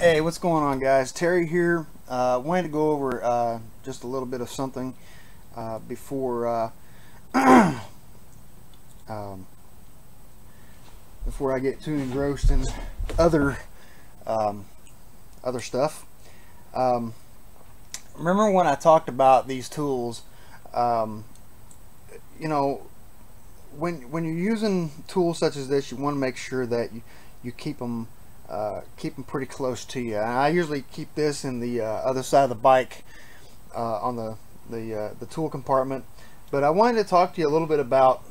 Hey, what's going on, guys? Terry here. Wanted to go over just a little bit of something before before I get too engrossed in other other stuff. Remember when I talked about these tools? You know, when you're using tools such as this, you want to make sure that you keep them pretty close to you. And I usually keep this in the other side of the bike on the tool compartment. But I wanted to talk to you a little bit about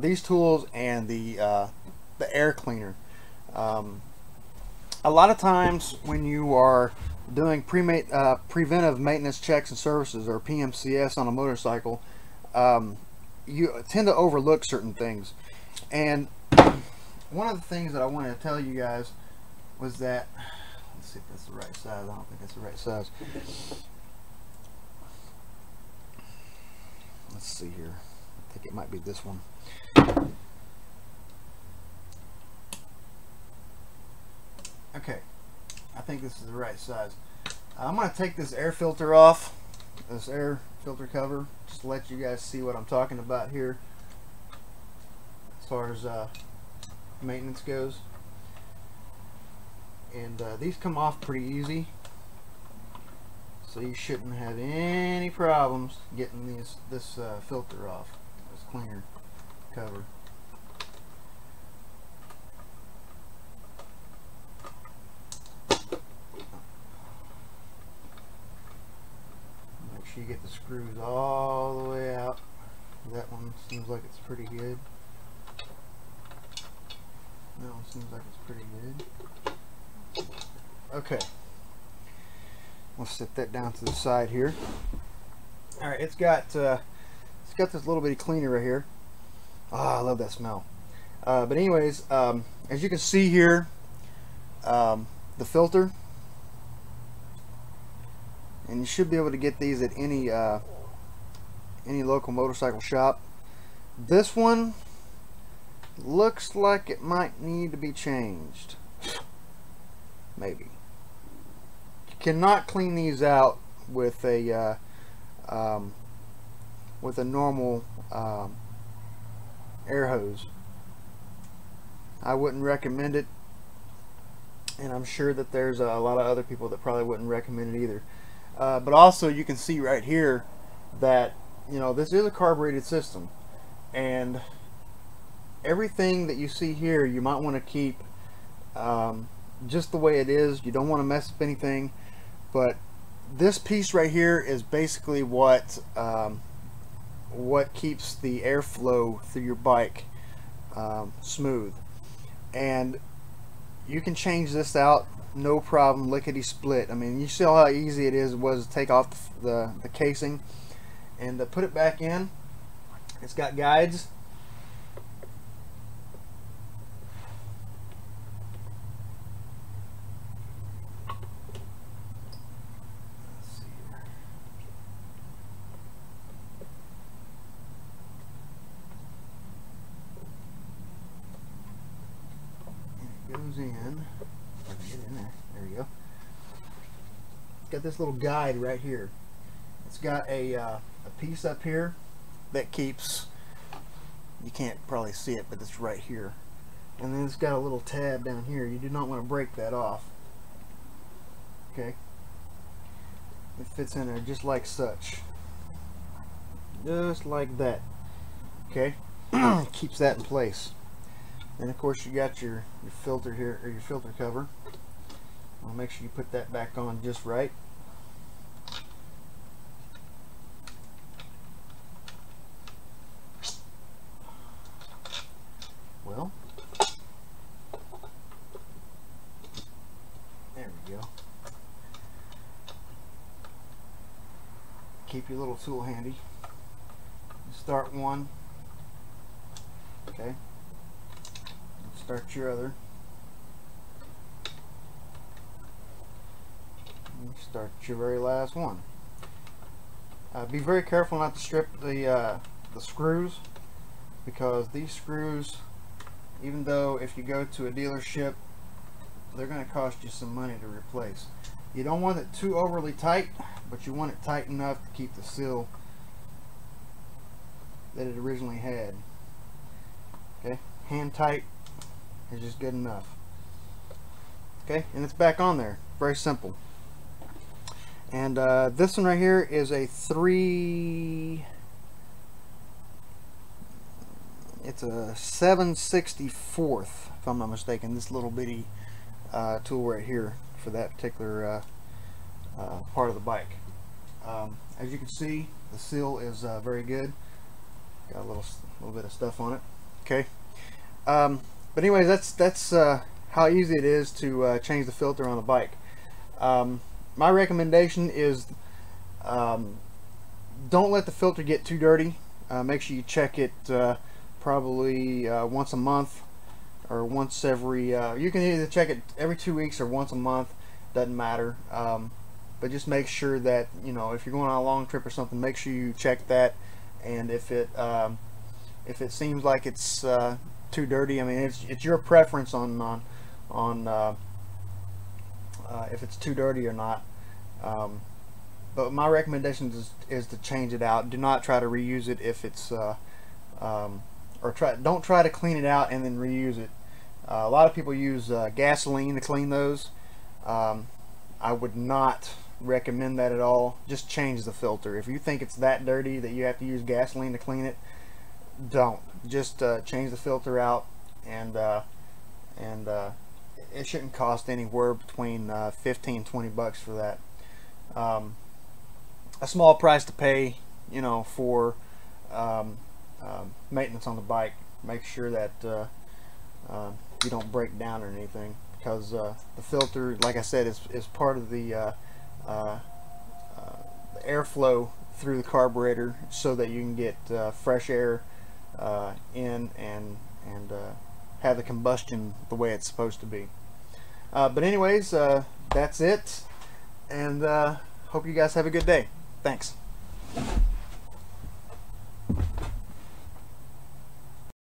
these tools and the air cleaner. A lot of times when you are doing preventive maintenance checks and services, or PMCS, on a motorcycle, you tend to overlook certain things. And one of the things that I wanted to tell you guys was that, let's see if that's the right size. I don't think that's the right size. Let's see here. I think it might be this one. Okay, I think this is the right size. I'm going to take this air filter off, this air filter cover, just to let you guys see what I'm talking about here as far as maintenance goes. And these come off pretty easy, so you shouldn't have any problems getting this filter off, this cleaner cover. Make sure you get the screws all the way out. That one seems like it's pretty good. That one seems like it's pretty good. Okay, we'll set that down to the side here. All right, it's got this little bitty cleaner right here. I love that smell. But anyways, as you can see here, the filter, and you should be able to get these at any local motorcycle shop. This one looks like it might need to be changed. Maybe. You cannot clean these out with a normal air hose. I wouldn't recommend it, and I'm sure that there's a lot of other people that probably wouldn't recommend it either. But also, you can see right here that, you know, this is a carbureted system, and everything that you see here you might want to keep just the way it is. You don't want to mess up anything, but this piece right here is basically what keeps the airflow through your bike smooth. And you can change this out, no problem, lickety split. I mean, you see how easy it was to take off the casing and to put it back in. It's got guides. Goes in. Get in there. There we go. It's got this little guide right here. It's got a piece up here that keeps, you can't probably see it, but it's right here. And then it's got a little tab down here. You do not want to break that off. Okay. It fits in there just like such. Just like that. Okay. Keeps that in place. And of course, you got your filter here, or your filter cover. I'll make sure you put that back on just right. Well, there we go. Keep your little tool handy. Start one. Okay. Start your other. And start your very last one. Be very careful not to strip the screws, because these screws, even though if you go to a dealership they're going to cost you some money to replace. You don't want it too overly tight, but you want it tight enough to keep the seal that it originally had. Okay, hand tight is just good enough. Okay, and it's back on there. Very simple. And this one right here is a it's a 7/64, if I'm not mistaken, this little bitty tool right here for that particular part of the bike. As you can see, the seal is very good. Got a little bit of stuff on it. Okay, but anyways, that's how easy it is to change the filter on a bike. My recommendation is don't let the filter get too dirty. Make sure you check it probably once a month, or once every you can either check it every 2 weeks or once a month, doesn't matter. But just make sure that, you know, if you're going on a long trip or something, make sure you check that. And if it seems like it's too dirty, I mean, it's your preference on if it's too dirty or not. But my recommendation is to change it out. Do not try to reuse it if it's don't try to clean it out and then reuse it. A lot of people use gasoline to clean those. I would not recommend that at all. Just change the filter. If you think it's that dirty that you have to use gasoline to clean it, don't. Just change the filter out, and it shouldn't cost anywhere between 15 and 20 bucks for that. A small price to pay, you know, for maintenance on the bike. Make sure that you don't break down or anything, because the filter, like I said, is part of the airflow through the carburetor, so that you can get fresh air in and have the combustion the way it's supposed to be. But anyways, that's it, and hope you guys have a good day. Thanks.